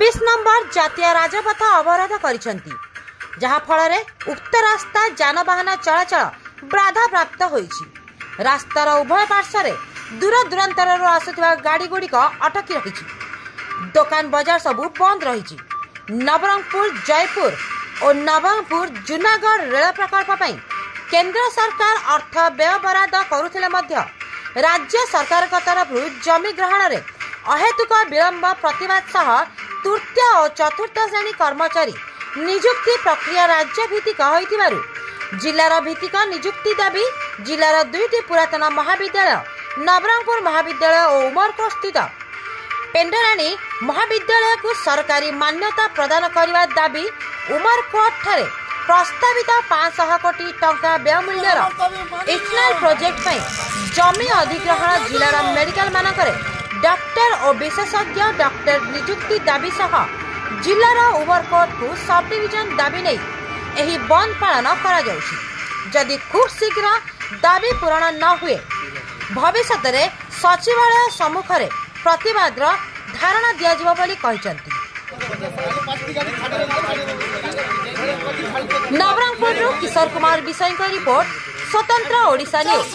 24 number जातीय राजपथ अवरोध करिसेंती जहा फल उक्त रास्ता जानवाहन चलाचल बाधा प्राप्त होईछि। रास्तार उभय पार्श्व दूर दूरांतर आसुवा गाड़ी गुड़िक अटकी रही। दुकान बजार सबू बंद रही। नवरंगपुर जयपुर और नवरंगपुर जूनागढ़ रेल प्रकल्प पर केंद्र सरकार अर्थ व्यय बराद करुथिले मध्य राज्य सरकार तरफ जमी ग्रहण में अहेतुक विलंब प्रतिवाद सह तृतीय और चतुर्थ श्रेणी कर्मचारी नियुक्ति प्रक्रिया राज्य भित्तिक होइतिबारु जिलार भित्तिक नियुक्ति दाबी जिलार दुईटी पुरातन महाविद्यालय नवरंगपुर महाविद्यालय और उमरकोट स्थित पेंडराणी महाविद्यालय को सरकारी मान्यता प्रदान करने दाबी उमरकोट ठारे प्रस्तावित 500 कोटी टंका व्यय मूल्यर इथेनॉल प्रोजेक्ट पर जमी अधिग्रहण जिलार मेडिकल मानकरे डॉक्टर और विशेषज्ञ डॉक्टर नियुक्ति दाबी सह जिलार उमरकोट को सब डिविजन दाबी नहीं एही बंद पालन करा जाउछि। जदि खूब शीघ्र दाबी पूरण न हुए भविष्य में सचिवालय सम्मुख में प्रतिवाद धारणा दिया नवरंगपुर किशोर कुमार विषय रिपोर्ट स्वतंत्र ओडिशा न्यूज।